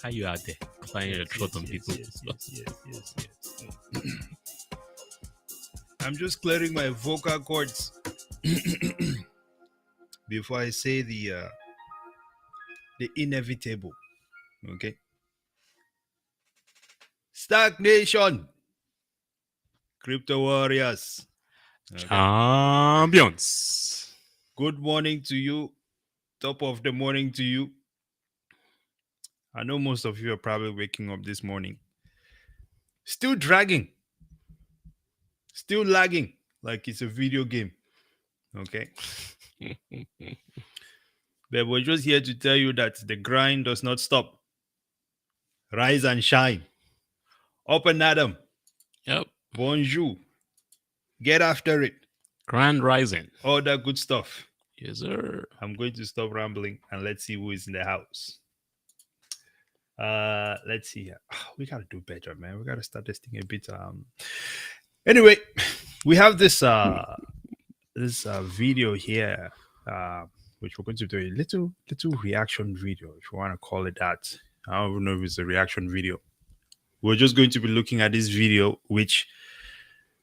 How you out there clearing your throat on people? Yes. I'm just clearing my vocal cords before I say the inevitable. Okay. STAKK Nation, Crypto Warriors. Okay. Champions. Good morning to you. Top of the morning to you. I know most of you are probably waking up this morning. Still dragging. Still lagging like it's a video game. Okay. But we're just here to tell you that the grind does not stop. Rise and shine. Up and Adam. Yep. Bonjour. Get after it. Grand Rising. All that good stuff. Yes, sir. I'm going to stop rambling and let's see who is in the house. Let's see here. We gotta do better, man. We gotta start this thing a bit. Anyway, we have this video here, which we're going to do a little reaction video, if you want to call it that. I don't even know if it's a reaction video. We're just going to be looking at this video, which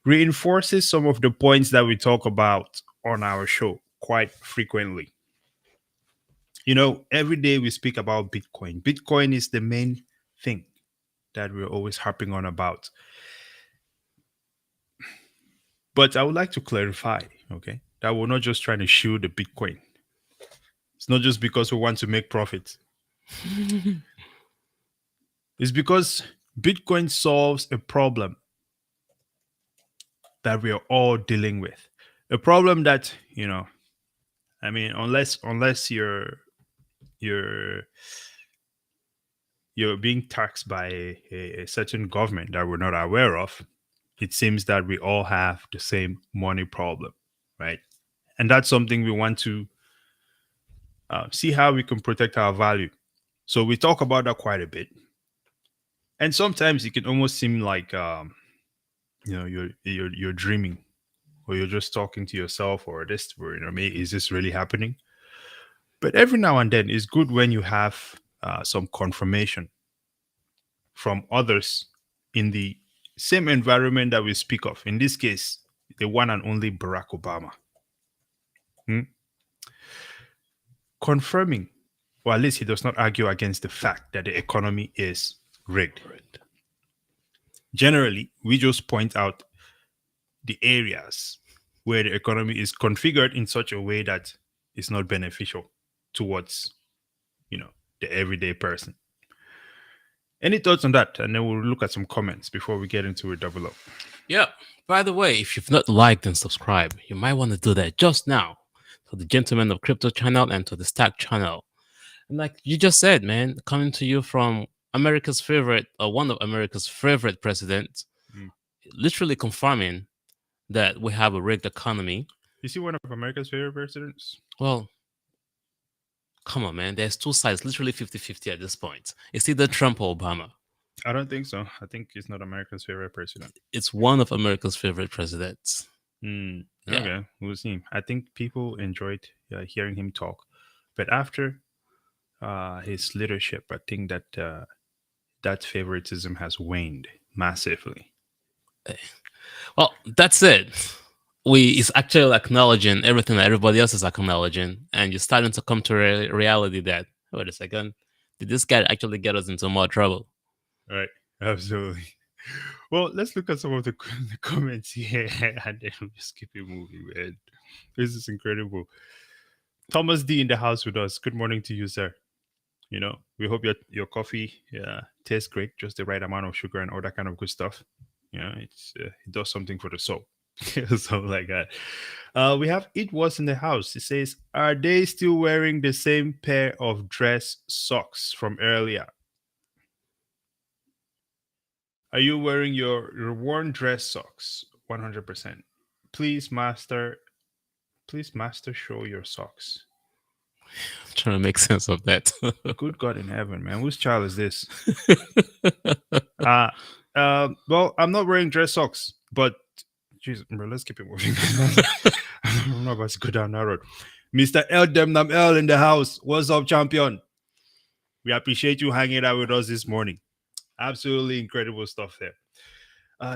reinforces some of the points that we talk about on our show quite frequently. You know, every day we speak about Bitcoin. Bitcoin is the main thing that we're always harping on about. But I would like to clarify, okay, that we're not just trying to shield the Bitcoin. It's not just because we want to make profit. It's because Bitcoin solves a problem that we are all dealing with. A problem that, you know, I mean, unless you're being taxed by a certain government that we're not aware of, it seems that we all have the same money problem, right? And that's something we want to see how we can protect our value. So we talk about that quite a bit. And sometimes it can almost seem like you're dreaming, or you're just talking to yourself, or this, or, you know, maybe is this really happening? But every now and then, it's good when you have some confirmation from others in the same environment that we speak of. In this case, the one and only Barack Obama. Confirming, or at least he does not argue against the fact that the economy is rigged. Generally, we just point out the areas where the economy is configured in such a way that it's not beneficial towards, you know, the everyday person. Any thoughts on that? And then we'll look at some comments before we get into a double up. Yeah. By the way, if you've not liked and subscribed, you might want to do that just now. To the Gentlemen of Crypto channel and to the STAKK channel. And like you just said, man, coming to you from America's favorite, or one of America's favorite presidents, literally confirming that we have a rigged economy. Is he one of America's favorite presidents? Well, come on, man. There's two sides, literally 50-50 at this point. It's either Trump or Obama. I don't think so. I think he's not America's favorite president. It's one of America's favorite presidents. Yeah. Okay, we'll see. I think people enjoyed hearing him talk. But after his leadership, I think that that favoritism has waned massively. Well, that's it. It's actually acknowledging everything that everybody else is acknowledging, and you're starting to come to reality that, wait a second, did this guy actually get us into more trouble? Right, absolutely. Well, let's look at some of the comments here, and then we'll just keep it moving, man. This is incredible. Thomas D in the house with us. Good morning to you, sir. You know, we hope your coffee tastes great, just the right amount of sugar and all that kind of good stuff. You know, it does something for the soul. Something like that. We have It Was in the house. It says, are they still wearing the same pair of dress socks from earlier? Are you wearing your worn dress socks? 100%. Please, master, show your socks. I'm trying to make sense of that. Good God in heaven, man. Whose child is this? Well, I'm not wearing dress socks, but Jesus, bro, let's keep it moving. I'm not about to go down that road. Mr. L Demnam L in the house. What's up, champion? We appreciate you hanging out with us this morning. Absolutely incredible stuff there.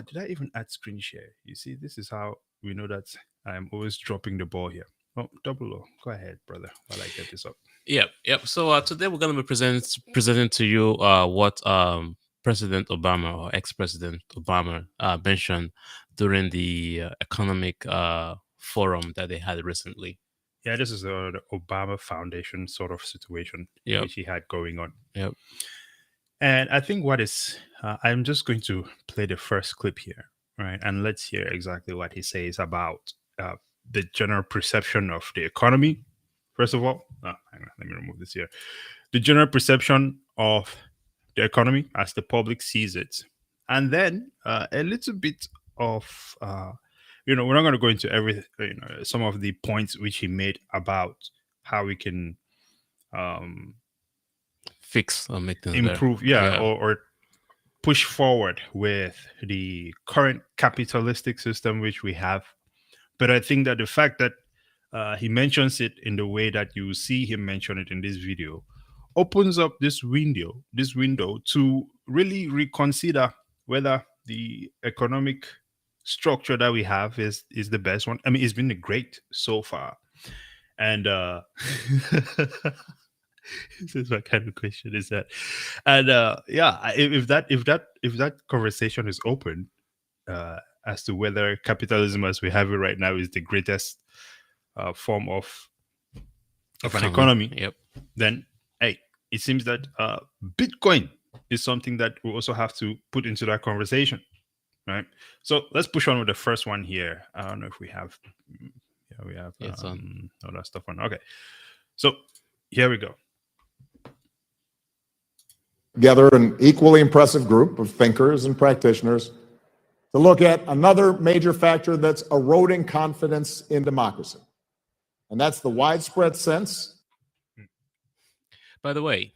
Did I even add screen share? You see, this is how we know that I'm always dropping the ball here. Oh, double O. Go ahead, brother, while I get this up. Yep. So today we're gonna be presenting to you what President Obama or ex-President Obama mentioned during the economic forum that they had recently. Yeah, this is the Obama Foundation sort of situation Yep. which he had going on. Yep. And I think what is, I'm just going to play the first clip here, right? And let's hear exactly what he says about the general perception of the economy. First of all, hang on, let me remove this here. The general perception of the economy as the public sees it. And then a little bit of, we're not going to go into every, some of the points which he made about how we can Fix or make things better. improve, or push forward with the current capitalistic system which we have. But I think that the fact that he mentions it in the way that you see him mention it in this video opens up this window to really reconsider whether the economic structure that we have is the best one. I mean, it's been great so far, and this is what kind of question is that? And if that conversation is open as to whether capitalism as we have it right now is the greatest form of an economy, Yep. then hey, it seems that Bitcoin is something that we also have to put into that conversation, right? So let's push on with the first one here. I don't know if we have, we have It's on. all that stuff on. Okay, so here we go. Together an equally impressive group of thinkers and practitioners to look at another major factor that's eroding confidence in democracy. And that's the widespread sense. By the way,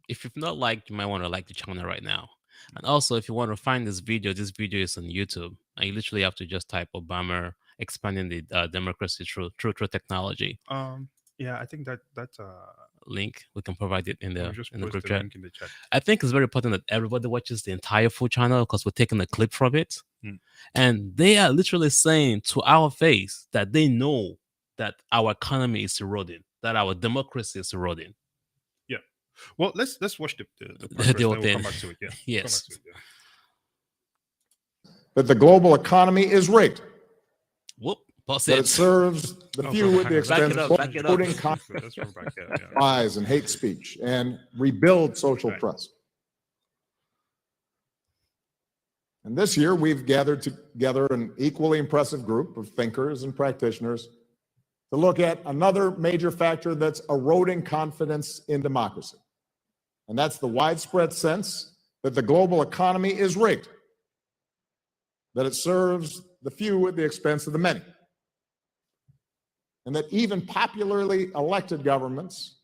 if you've not liked, you might want to like the channel right now. And also, if you want to find this video is on YouTube. And you literally have to just type Obama expanding the democracy through technology. Yeah, I think that Link, we can provide it in the just in the post group the chat. link in the chat. I think it's very important that everybody watches the entire full channel because we're taking a clip from it. And they are literally saying to our face that they know that our economy is eroding, that our democracy is eroding. Yeah. Well, let's watch the The part first, whole then we'll come thing. back to it. Yeah. Yes. Come back to it, That the global economy is rigged, Whoop. Pause that it it. serves the yeah. few at the expense of back it up. promoting Let's go back. Yeah. lies and hate speech and rebuild social Right. trust. And this year, we've gathered together an equally impressive group of thinkers and practitioners to look at another major factor that's eroding confidence in democracy. And that's the widespread sense that the global economy is rigged, that it serves the few at the expense of the many, and that even popularly elected governments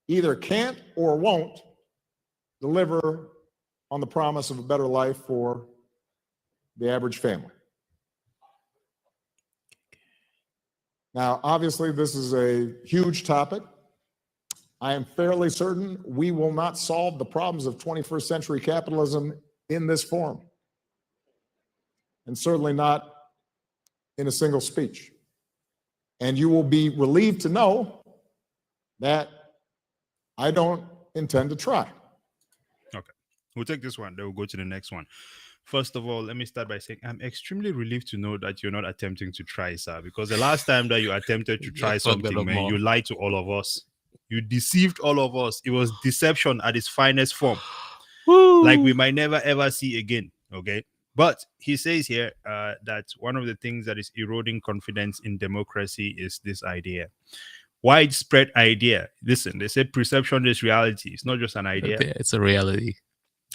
either can't or won't deliver on the promise of a better life for the average family. Now, obviously, this is a huge topic. I am fairly certain we will not solve the problems of 21st century capitalism in this forum, and certainly not in a single speech. And you will be relieved to know that I don't intend to try. Okay. We'll take this one, then we'll go to the next one. First of all, let me start by saying I'm extremely relieved to know that you're not attempting to try, sir, because the last time that you attempted to try something, man, you lied to all of us. You deceived all of us. It was deception at its finest form. Like we might never ever see again. Okay. But he says here that one of the things that is eroding confidence in democracy is this idea. Widespread idea. Listen, they say perception is reality. It's not just an idea. It's a reality.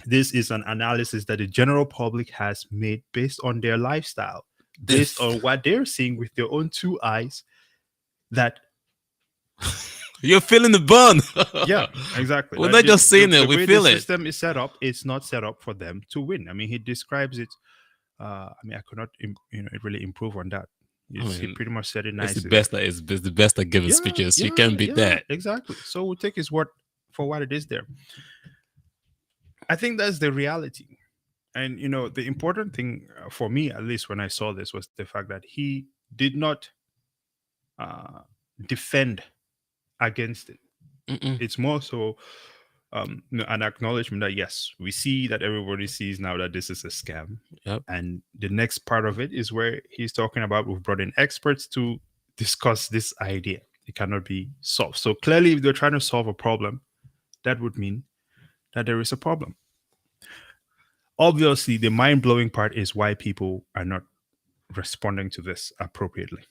This is an analysis that the general public has made based on their lifestyle, based on what they're seeing with their own two eyes. That you're feeling the burn. Yeah, exactly. We're not just saying it; we feel the it. The system is set up. It's not set up for them to win. I mean, he describes it. I mean, I could not, really improve on that. He pretty much said it nicely. It's the best that giving speeches. You can't beat that. Exactly. So we'll take his word for what it is there. I think that's the reality. And the important thing for me, at least when I saw this, was the fact that he did not uh, defend against it. Mm-mm. It's more so an acknowledgement that yes, we see that everybody sees now that this is a scam. Yep. And the next part of it is where he's talking about we've brought in experts to discuss this idea. It cannot be solved. So clearly, if they're trying to solve a problem, that would mean that there is a problem. Obviously, the mind-blowing part is why people are not responding to this appropriately.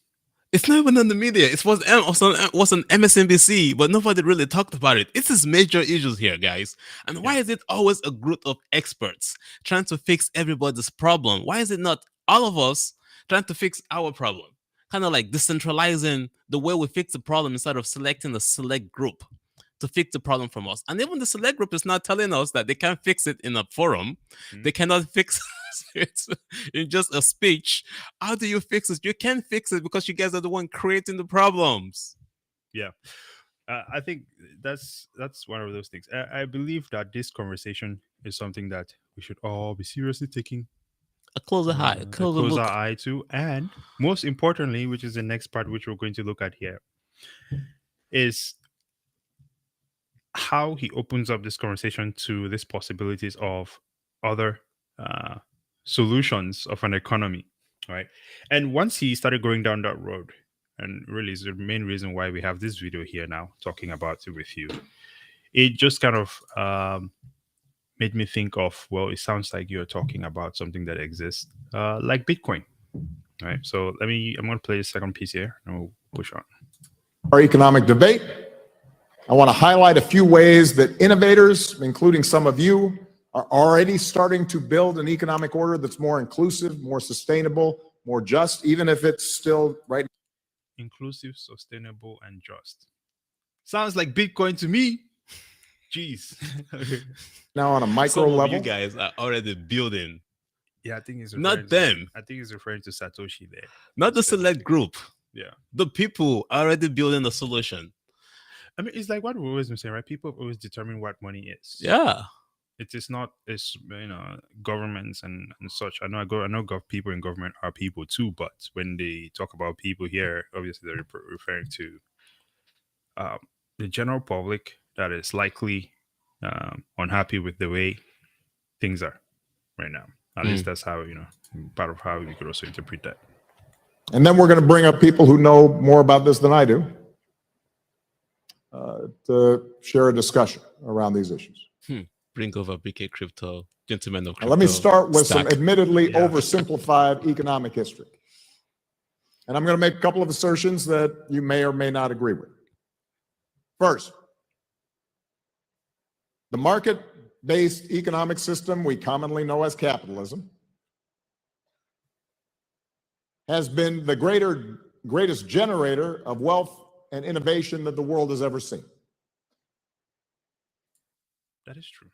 It's not even on the media. It was on MSNBC, but nobody really talked about it. It's this major issues here, guys. And why is it always a group of experts trying to fix everybody's problem? Why is it not all of us trying to fix our problem? Kind of like decentralizing the way we fix the problem instead of selecting a select group to fix the problem from us. And even the select group is not telling us that they can't fix it in a forum. They cannot fix it in just a speech. How do you fix it? You can't fix it because you guys are the one creating the problems. Yeah. I think that's one of those things. I believe that this conversation is something that we should all be seriously taking A closer eye, a a closer closer look. eye to. And most importantly, which is the next part which we're going to look at here, is how he opens up this conversation to these possibilities of other solutions of an economy, right? And once he started going down that road, and really is the main reason why we have this video here now talking about it with you, it just kind of made me think of, well, it sounds like you're talking about something that exists, like Bitcoin, right? So I'm going to play a second piece here and we'll push on. Our economic debate, I want to highlight a few ways that innovators, including some of you, are already starting to build an economic order that's more inclusive, more sustainable, more just, even if it's still right. Inclusive, sustainable, and just. Sounds like Bitcoin to me. Jeez. Now on a micro Some of level. you guys are already building. Yeah, I think he's Not them. I think he's referring to Satoshi there. Not the select group. Yeah. The people are already building a solution. I mean, it's like what we've always been saying, right? People have always determined what money is. Yeah. It is not, it's governments and such. I know people in government are people too, but when they talk about people here, obviously they're referring to the general public that is likely unhappy with the way things are right now. At least that's how, part of how we could also interpret that. And then we're going to bring up people who know more about this than I do to share a discussion around these issues. Bring over BK Crypto, gentlemen of crypto. Now, let me start with some STAKK. admittedly oversimplified economic history. And I'm going to make a couple of assertions that you may or may not agree with. First, the market-based economic system we commonly know as capitalism has been the greatest generator of wealth and innovation that the world has ever seen. That is true.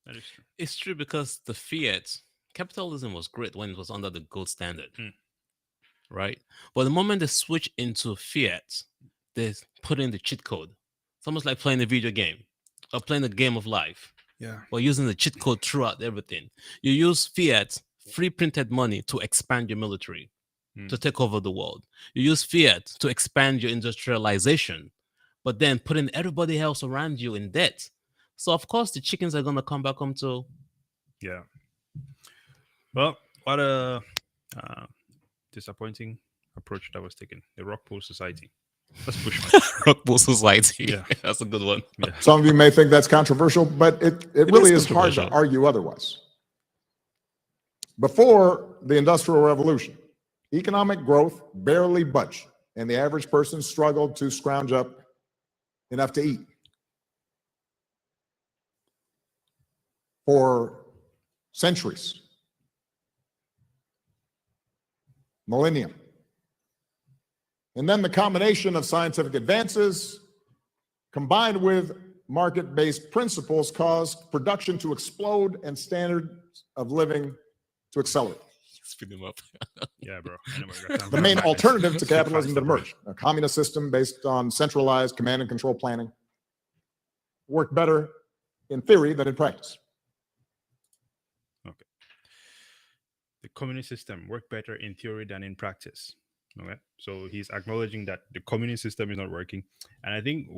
That is true. It's true because the fiat capitalism was great when it was under the gold standard, right? But the moment they switch into fiat, they put in the cheat code. It's almost like playing a video game or playing a game of life. Yeah. But using the cheat code throughout everything. You use fiat, free printed money, to expand your military, to take over the world. You use fiat to expand your industrialization, but then putting everybody else around you in debt. So of course the chickens are gonna come back home to. Yeah. Well, what a disappointing approach that was taken. The Rock Pool Society. Let's push on. Rockpool Society. Yeah. That's a good one. Yeah. Some of you may think that's controversial, but it really is hard to controversial. argue otherwise. Before the Industrial Revolution, economic growth barely budged, and the average person struggled to scrounge up enough to eat. For centuries, millennium. And then the combination of scientific advances combined with market-based principles caused production to explode and standards of living to accelerate. Speed them up. Yeah, bro. Anyway, we got time The for main that. alternative to capitalism that emerged, a communist system based on centralized command and control planning. work better in theory than in practice. Okay. The communist system worked better in theory than in practice. Okay. So he's acknowledging that the communist system is not working. And I think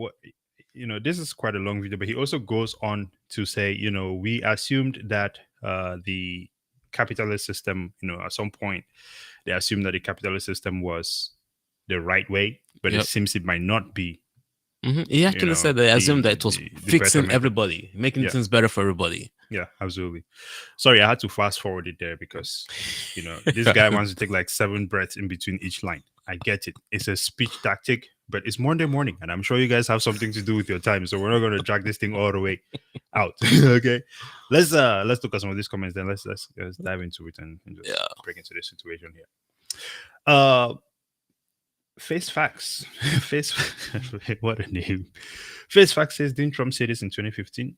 this is quite a long video, but he also goes on to say, we assumed that the capitalist system, at some point, they assumed that the capitalist system was the right way, but it Yep. seems it might not be, He actually said they assumed that it was the better fixing method. everybody, making Yeah. things better for everybody. Yeah, absolutely. Sorry, I had to fast forward it there because, this guy wants to take like 7 breaths in between each line. I get it. It's a speech tactic, but it's Monday morning, and I'm sure you guys have something to do with your time, so we're not going to drag this thing all the way out. Okay, let's look at some of these comments. Then let's dive into it and just break into the situation here. Face Facts. What a name. Face Facts says, didn't Trump say this in 2015?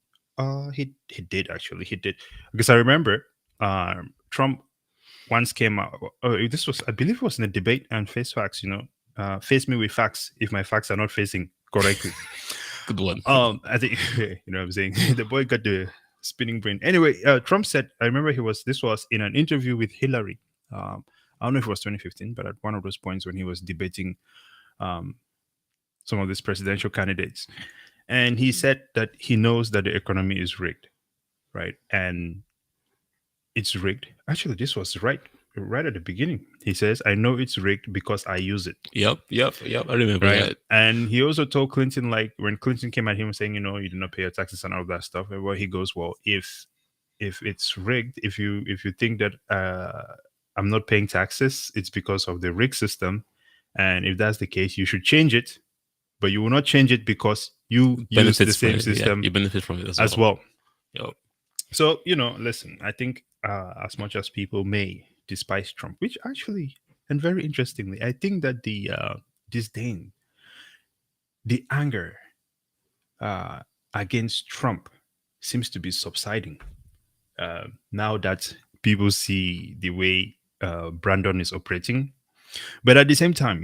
He did actually. He did, because I remember Trump once came out. This was, I believe, it was in a debate and Face Facts. Face me with facts if my facts are not facing correctly. Good one. I think what I'm saying. The boy got the spinning brain. Anyway, Trump said, I remember this was in an interview with Hillary. I don't know if it was 2015, but at one of those points when he was debating some of these presidential candidates. And he said that he knows that the economy is rigged, right? And it's rigged. Actually, this was right at the beginning. He says, I know it's rigged because I use it. Yep. I remember Right. that. And he also told Clinton, like when Clinton came at him saying, you did not pay your taxes and all of that stuff. And well, he goes, well, if it's rigged, if you think that I'm not paying taxes, it's because of the rigged system. And if that's the case, you should change it. But you will not change it because you use the same system. Yeah, you benefit from it as well. Yep. So, listen, I think as much as people may despise Trump, which actually, and very interestingly, I think that the disdain, the anger against Trump seems to be subsiding now that people see the way Brandon is operating. But at the same time,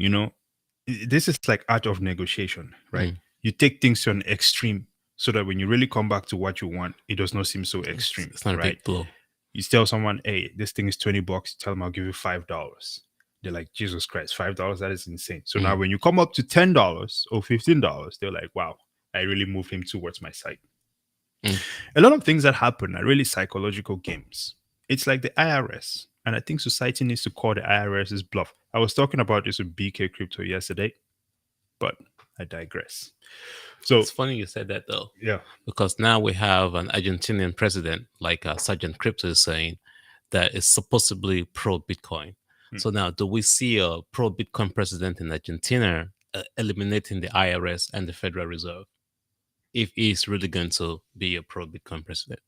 this is like art of negotiation, right? You take things to an extreme so that when you really come back to what you want, it does not seem so extreme. It's not a big blow. You tell someone, hey, this thing is $20. Tell them I'll give you $5. They're like, Jesus Christ, $5? That is insane. So now when you come up to $10 or $15, they're like, wow, I really moved him towards my side. A lot of things that happen are really psychological games. It's like the IRS. And I think society needs to call the IRS's bluff. I was talking about this with BK Crypto yesterday, but I digress. So it's funny you said that though. Yeah. Because now we have an Argentinian president, like Sergeant Crypto is saying, that is supposedly pro-Bitcoin. So now, do we see a pro-Bitcoin president in Argentina eliminating the IRS and the Federal Reserve if he's really going to be a pro-Bitcoin president?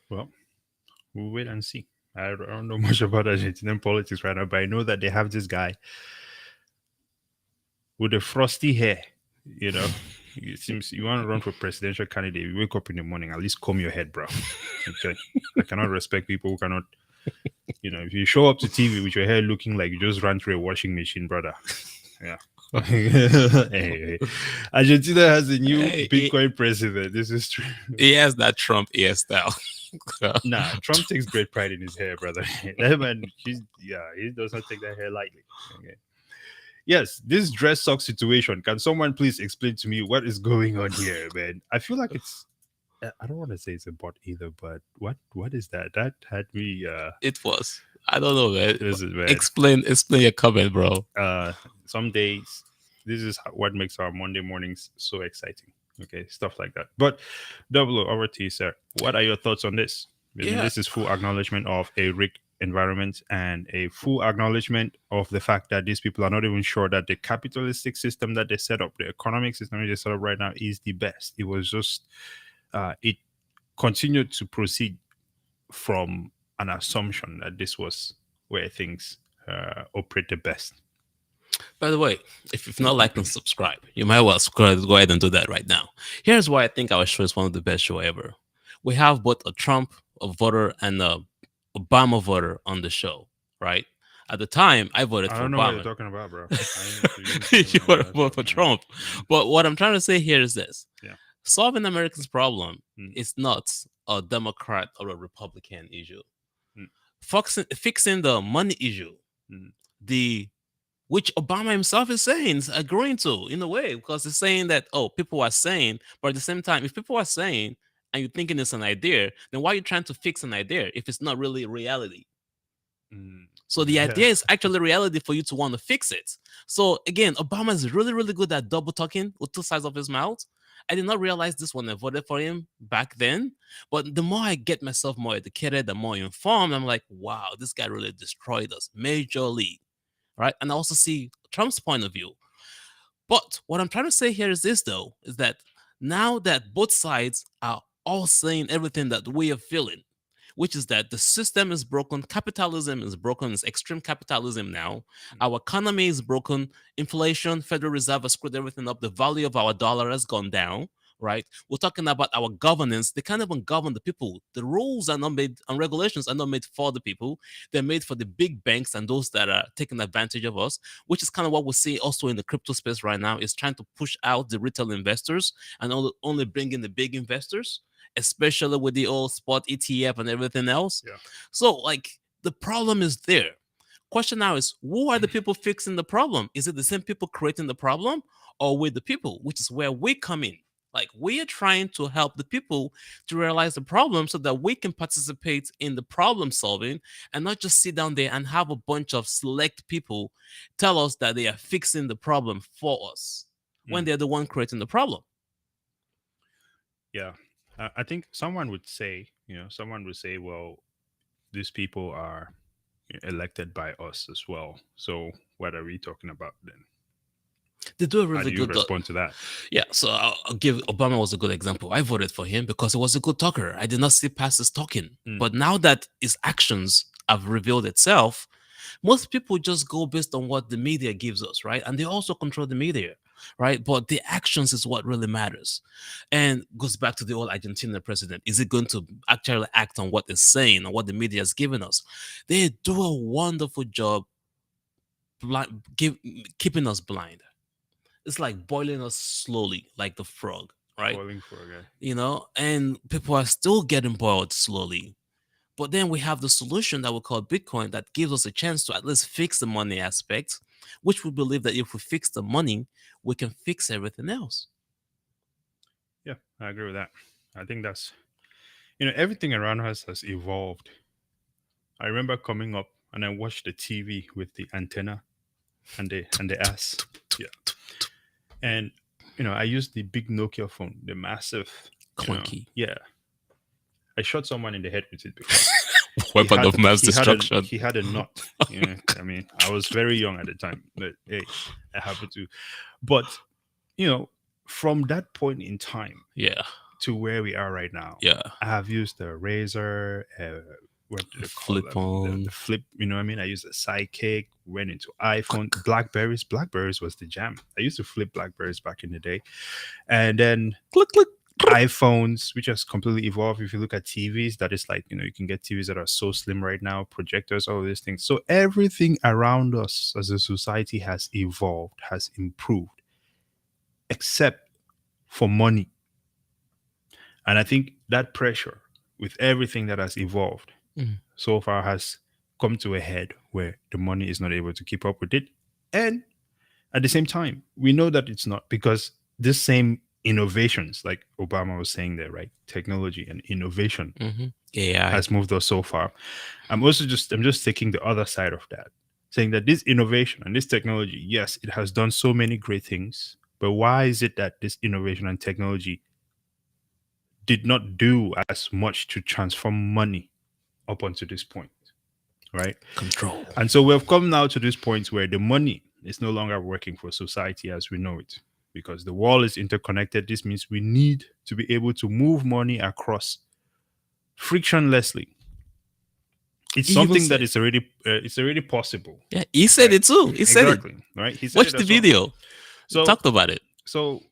Well, we'll wait and see. I don't know much about Argentinian politics right now, but I know that they have this guy with the frosty hair. It seems you want to run for presidential candidate. You wake up in the morning, at least comb your head, bro. Okay, I cannot respect people who cannot. If you show up to TV with your hair looking like you just ran through a washing machine, brother. Yeah. Hey. Argentina has a new Bitcoin president. This is true. He has that Trump hairstyle. Nah, Trump takes great pride in his hair, brother. That man, he does not take that hair lightly. Okay. Yes, this dress sock situation. Can someone please explain to me what is going on here, man? I feel like it's. I don't want to say it's a bot either, but what is that? That had me. It was. I don't know, man. Man. Explain your comment, bro. Some days, this is what makes our Monday mornings so exciting. Okay, stuff like that. But Double O, over to you, sir. What are your thoughts on this? I mean, this is full acknowledgement of a rigged environment and a full acknowledgement of the fact that these people are not even sure that the capitalistic system that they set up, the economic system that they set up right now, is the best. It was just it continued to proceed from an assumption that this was where things operate the best. By the way, if you've not liked and subscribed, you might well go ahead and do that right now. Here's why I think our show is one of the best show ever. We have both a Trump voter and a Obama voter on the show, right? At the time, I voted for Obama. I don't know what you're talking about, bro. You voted for Trump. But what I'm trying to say here is this. Yeah. solving Americans' problem Mm, is not a Democrat or a Republican issue. mm, Fixing the money issue, mm, the which Obama himself is saying, is agreeing to in a way, because he's saying that, oh, people are saying, but at the same time, if people are saying and you're thinking it's an idea, then why are you trying to fix an idea if it's not really reality? mm. So the Yeah. idea is actually reality for you to want to fix it. So again, Obama is really, really good at double talking with two sides of his mouth. I did not realize this when I voted for him back then. But the more I get myself more educated, the more informed, I'm like, wow, this guy really destroyed us majorly. Right. And I also see Trump's point of view. But what I'm trying to say here is this, though, is that now that both sides are all saying everything that we are feeling, which is that the system is broken, capitalism is broken, it's extreme capitalism now, our economy is broken, inflation, Federal Reserve has screwed everything up, the value of our dollar has gone down. Right, we're talking about our governance. They can't even govern the people. The rules are not made, and regulations are not made for the people. They're made for the big banks and those that are taking advantage of us, which is kind of what we see also in the crypto space right now, is trying to push out the retail investors and only bring in the big investors, especially with the old spot ETF and everything else. Yeah. So like the problem is there. Question now is, who are the people fixing the problem? Is it the same people creating the problem, or with the people, which is where we come in? Like we are trying to help the people to realize the problem so that we can participate in the problem solving and not just sit down there and have a bunch of select people tell us that they are fixing the problem for us when Mm. they're the one creating the problem. Yeah. I think someone would say, well, these people are elected by us as well. So what are we talking about then? They do a How really do you good. respond to that? Yeah, so I'll give Obama was a good example. I voted for him because he was a good talker. I did not see past his talking. Mm, But now that his actions have revealed itself, most people just go based on what the media gives us, right? And they also control the media, right? But the actions is what really matters. And goes back to the old Argentina president. Is it going to actually act on what it's saying or what the media has given us? They do a wonderful job keeping us blind. It's like boiling us slowly, like the frog, right? Boiling for a guy. And people are still getting boiled slowly. But then we have the solution that we call Bitcoin that gives us a chance to at least fix the money aspect, which we believe that if we fix the money, we can fix everything else. Yeah, I agree with that. I think that's everything around us has evolved. I remember coming up and I watched the TV with the antenna and the ass. Yeah. And I used the big Nokia phone, the massive, Clunky. yeah. I shot someone in the head with it before. Weapon of mass he had a destruction. he had a nut. I mean, I was very young at the time, but hey, I happened to. But from that point in time Yeah. to where we are right now, Yeah. I have used the Razor. What do they call Flip them? phone. The flip. You know what I mean? I used a Sidekick. Went into iPhone. Blackberries. Blackberries was the jam. I used to flip Blackberries back in the day, and then Click, click. iPhones, which has completely evolved. If you look at TVs, that is like, you can get TVs that are so slim right now, projectors, all these things. So everything around us as a society has evolved, has improved, except for money. And I think that pressure with everything that has evolved Mhm. so far has come to a head where the money is not able to keep up with it. And at the same time, we know that it's not, because this same innovations, like Obama was saying there, right? Technology and innovation AI. has moved us so far. I'm just taking the other side of that, saying that this innovation and this technology, yes, it has done so many great things, but why is it that this innovation and technology did not do as much to transform money up until this point, right? Control. And so we've come now to this point where the money is no longer working for society as we know it, because the world is interconnected. This means we need to be able to move money across frictionlessly. It's He even something that said, is already it's already possible, yeah, he said right? it too. He said it. Exactly, right? He said Watch it the as well. video. So Talked about it. so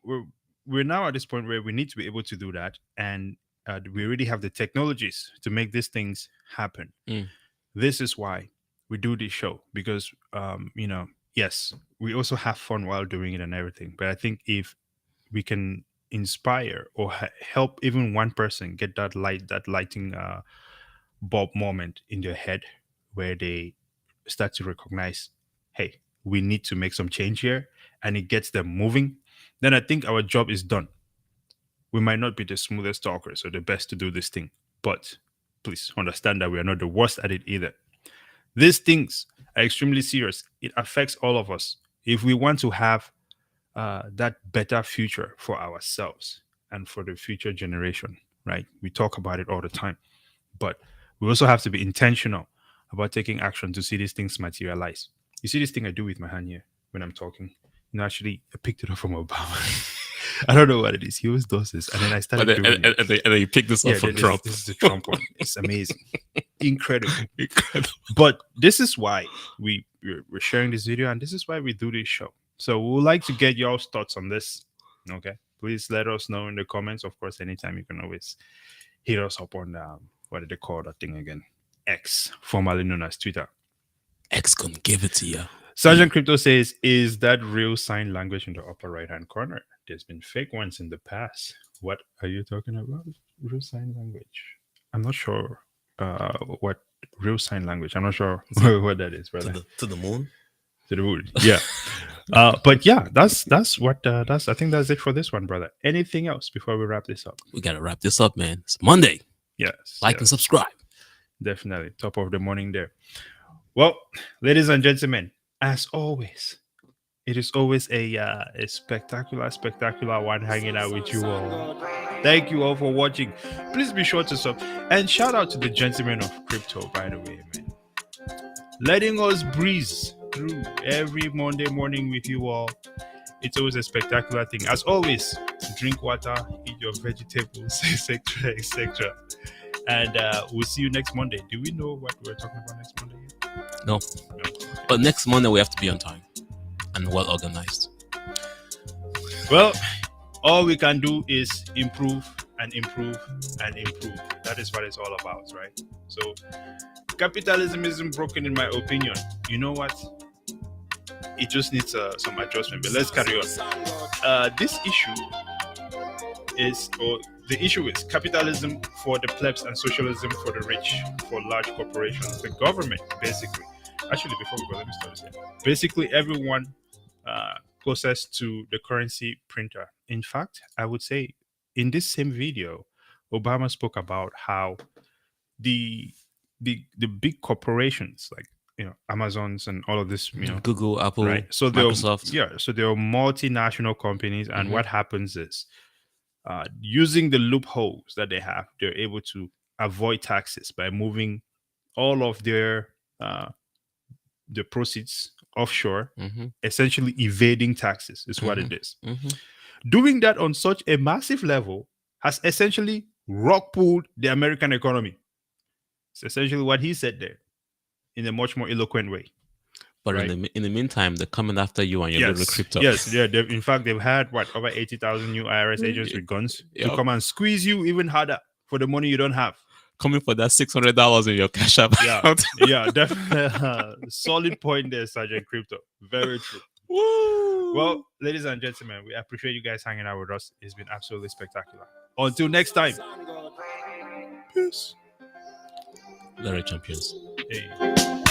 we're now at this point where we need to be able to do that, and we already have the technologies to make these things happen. Mm. This is why we do this show, because yes, we also have fun while doing it and everything, but I think if we can inspire or help even one person get that lighting bulb moment in their head where they start to recognize, hey, we need to make some change here, and it gets them moving, then I think our job is done. We might not be the smoothest talkers or the best to do this thing, but please understand that we are not the worst at it either. These things are extremely serious. It affects all of us. If we want to have that better future for ourselves and for the future generation, right? We talk about it all the time, but we also have to be intentional about taking action to see these things materialize. You see this thing I do with my hand here when I'm talking? Actually, I picked it up from Obama. I don't know what it is. He always does this, and then I But started doing it. and then you pick this up Yeah, from this, Trump. this is the Trump one. It's amazing, incredible. Incredible. But this is why we're sharing this video, and this is why we do this show. So we would like to get y'all's thoughts on this. Okay, please let us know in the comments. Of course, anytime you can always hit us up on what did they call that thing again? X, formerly known as Twitter. X gonna give it to you. Sergeant Crypto says, "Is that real sign language in the upper right hand corner? There's been fake ones in the past. What are you talking about? Real sign language? I'm not sure. What real sign language? I'm not sure what that is, brother. To the moon. To the wood. Yeah. But yeah, that's what that's. I think that's it for this one, brother. Anything else before we wrap this up? We gotta wrap this up, man. It's Monday. Yes. Like and yes, subscribe. definitely. Top of the morning there. Well, ladies and gentlemen, as always, it is always a spectacular one hanging out with you all. Thank you all for watching. Please be sure to sub and shout out to the gentleman of crypto, by the way, man. Letting us breeze through every Monday morning with you all. It's always a spectacular thing. As always, drink water, eat your vegetables, etc., etc. And we'll see you next Monday. Do we know what we're talking about next Monday yet? No. But next Monday we have to be on time and well organized. Well, all we can do is improve and improve and improve. That is what it's all about, right? So capitalism isn't broken in my opinion. You know what? It just needs some adjustment. But let's carry on. This issue is, or the issue is, capitalism for the plebs and socialism for the rich, for large corporations, the government, basically. Actually, before we go, let me start this here. Basically, everyone closest to the currency printer. In fact, I would say in this same video, Obama spoke about how the big corporations like Amazons and all of this, Google, Apple, right? So Microsoft. so they're multinational companies, and Mhm. what happens is, using the loopholes that they have, they're able to avoid taxes by moving all of their the proceeds offshore, Mhm. essentially evading taxes is what it is. Mhm. Doing that on such a massive level has essentially rock pulled the American economy. It's essentially what he said there in a much more eloquent way. But Right. in the meantime, they're coming after you and your little crypto. Yes, yeah. In fact, they've had over 80,000 new IRS agents with guns to Yep. come and squeeze you even harder for the money you don't have. Coming for that $600 in your cash app Yeah, account. yeah, definitely. Solid point there, Sergeant Crypto. Very true. Woo! Well, ladies and gentlemen, we appreciate you guys hanging out with us. It's been absolutely spectacular. Until next time. Peace. Larry Champions. Hey.